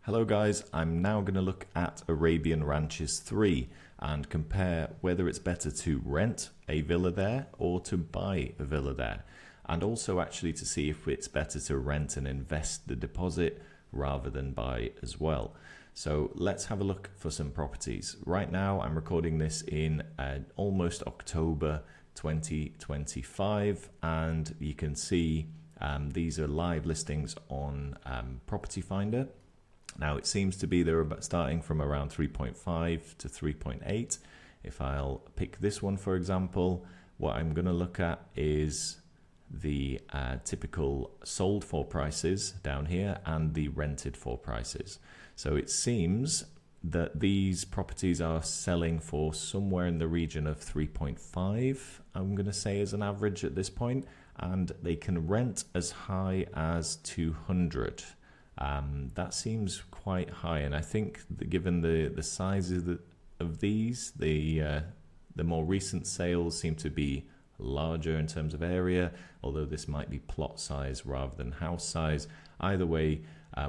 Hello guys, I'm now going to look at Arabian Ranches 3 and compare whether it's better to rent a villa there or to buy a villa there, and also actually to see if it's better to rent and invest the deposit rather than buy as well. So let's have a look for some properties. Right now I'm recording this in almost October 2025, and you can see these are live listings on Property Finder. Now it seems to be they're starting from around 3.5 to 3.8. If I'll pick this one for example, what I'm going to look at is the typical sold for prices down here and the rented for prices. So it seems that these properties are selling for somewhere in the region of 3.5, I'm going to say, as an average at this point, and they can rent as high as 200. That seems quite high, and I think that given the sizes of these, the more recent sales seem to be larger in terms of area, although this might be plot size rather than house size. Either way,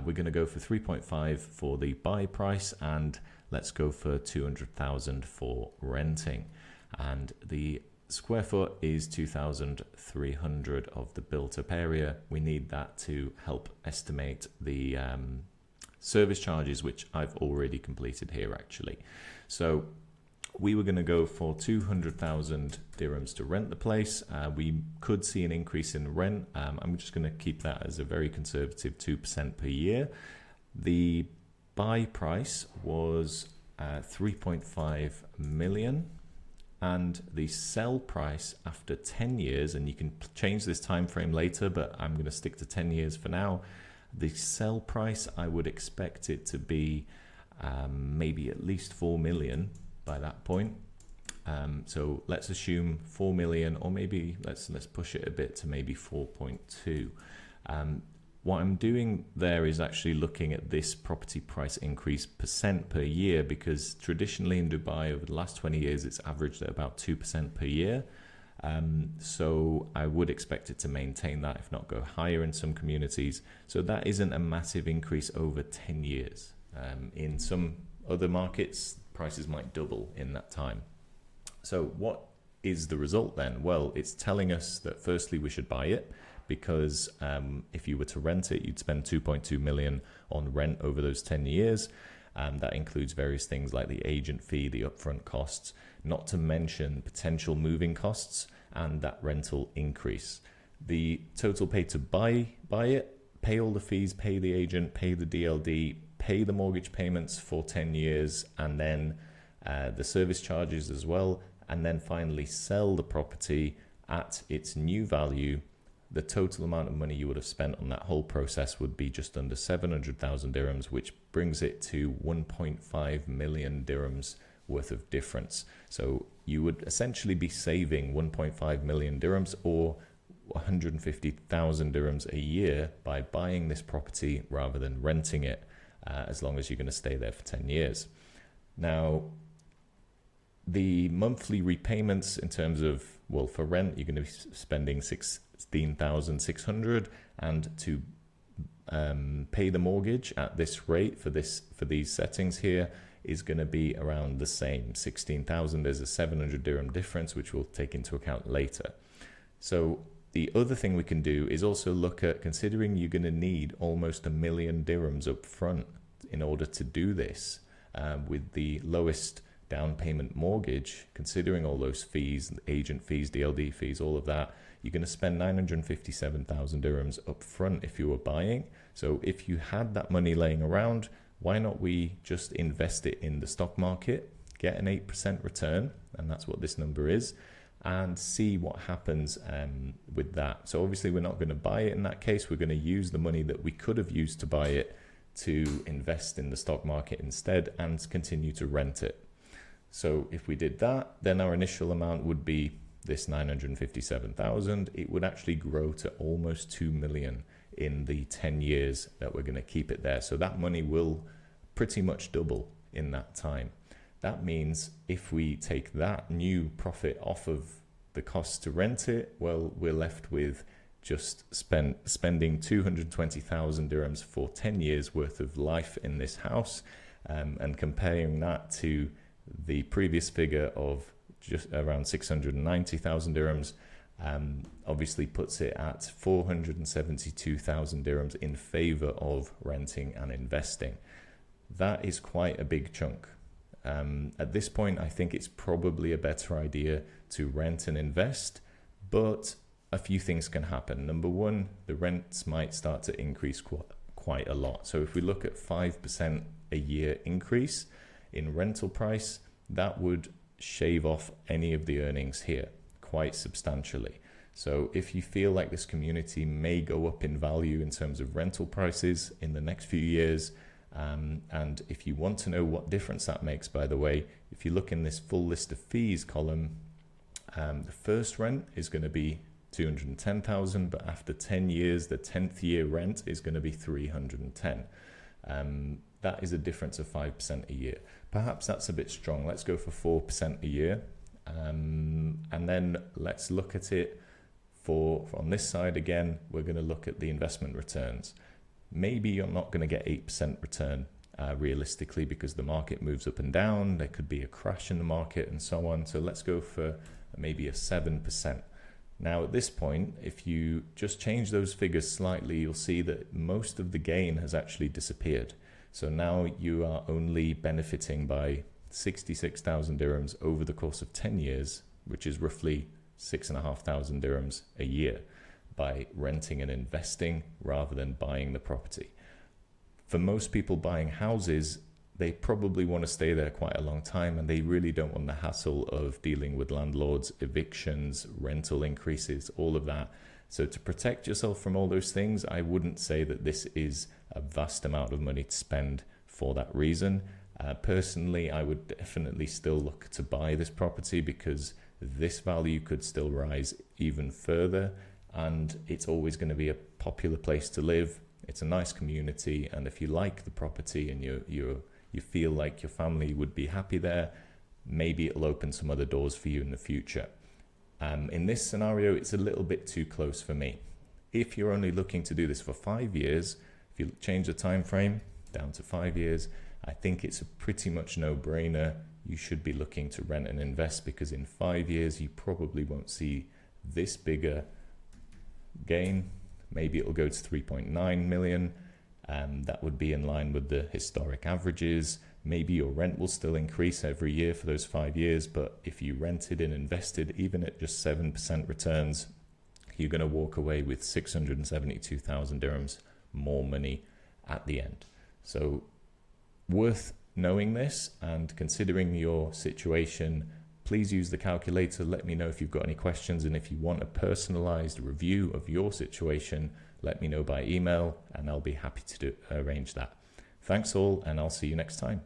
we're going to go for 3.5 for the buy price, and let's go for 200,000 for renting. And the square foot is 2,300 of the built-up area. We need that to help estimate the service charges, which I've already completed here actually. So we were going to go for 200,000 dirhams to rent the place. We could see an increase in rent. I'm just going to keep that as a very conservative 2% per year. The buy price was 3.5 million. And the sell price after 10 years, and you can change this time frame later, but I'm going to stick to 10 years for now. The sell price, I would expect it to be maybe at least 4 million by that point. So let's assume 4 million, or maybe let's push it a bit to maybe 4.2. What I'm doing there is actually looking at this property price increase % per year, because traditionally in Dubai over the last 20 years it's averaged at about 2% per year. So I would expect it to maintain that, if not go higher in some communities. So that isn't a massive increase over 10 years. In some other markets, prices might double in that time. So what is the result then? Well, it's telling us that firstly we should buy it, because if you were to rent it, you'd spend 2.2 million on rent over those 10 years. That includes various things like the agent fee, the upfront costs, not to mention potential moving costs and that rental increase. The total pay to buy it, pay all the fees, pay the agent, pay the DLD, pay the mortgage payments for 10 years, and then the service charges as well, and then finally sell the property at its new value. The total amount of money you would have spent on that whole process would be just under 700,000 dirhams, which brings it to 1.5 million dirhams worth of difference. So you would essentially be saving 1.5 million dirhams or 150,000 dirhams a year by buying this property rather than renting it, as long as you're going to stay there for 10 years. Now, the monthly repayments in terms of, well, for rent, you're going to be spending 16,600, and to pay the mortgage at this rate for these settings here is going to be around the same. 16,000 is a 700 dirham difference, which we'll take into account later. So the other thing we can do is also look at, considering you're going to need almost 1 million dirhams up front in order to do this, with the lowest down payment mortgage, considering all those fees, agent fees, DLD fees, all of that, you're going to spend 957,000 dirhams up front if you were buying. So if you had that money laying around, why not we just invest it in the stock market, get an 8% return, and that's what this number is, and see what happens with that. So obviously we're not going to buy it in that case. We're going to use the money that we could have used to buy it to invest in the stock market instead and continue to rent it. So if we did that, then our initial amount would be this 957,000. It would actually grow to almost 2 million in the 10 years that we're going to keep it there. So that money will pretty much double in that time. That means if we take that new profit off of the cost to rent it, well, we're left with just spending 220,000 dirhams for 10 years worth of life in this house, and comparing that to the previous figure of just around 690,000 dirhams, obviously puts it at 472,000 dirhams in favor of renting and investing. That is quite a big chunk. At this point, I think it's probably a better idea to rent and invest, but a few things can happen. Number one, the rents might start to increase quite a lot. So if we look at 5% a year increase in rental price, that would shave off any of the earnings here quite substantially. So if you feel like this community may go up in value in terms of rental prices in the next few years, and if you want to know what difference that makes, by the way, if you look in this full list of fees column, the first rent is going to be 210,000, but after 10 years, the 10th year rent is going to be 310. That is a difference of 5% a year. Perhaps that's a bit strong. Let's go for 4% a year. And then let's look at it on this side again, we're going to look at the investment returns. Maybe you're not going to get 8% return realistically, because the market moves up and down. There could be a crash in the market and so on. So let's go for maybe a 7%. Now at this point, if you just change those figures slightly, you'll see that most of the gain has actually disappeared. So now you are only benefiting by 66,000 dirhams over the course of 10 years, which is roughly 6,500 dirhams a year, by renting and investing rather than buying the property. For most people buying houses, they probably want to stay there quite a long time, and they really don't want the hassle of dealing with landlords, evictions, rental increases, all of that. So to protect yourself from all those things, I wouldn't say that this is a vast amount of money to spend for that reason. Personally, I would definitely still look to buy this property, because this value could still rise even further, and it's always going to be a popular place to live. It's a nice community, and if you like the property and you feel like your family would be happy there, maybe it'll open some other doors for you in the future. In this scenario, it's a little bit too close for me. If you're only looking to do this for 5 years, if you change the time frame down to 5 years, I think it's a pretty much no-brainer. You should be looking to rent and invest, because in 5 years, you probably won't see this bigger gain. Maybe it'll go to 3.9 million. That would be in line with the historic averages. Maybe your rent will still increase every year for those 5 years, but if you rented and invested, even at just 7% returns, you're going to walk away with 672,000 dirhams more money at the end. So worth knowing this and considering your situation. Please use the calculator. Let me know if you've got any questions, and if you want a personalized review of your situation, let me know by email and I'll be happy to arrange that. Thanks all, and I'll see you next time.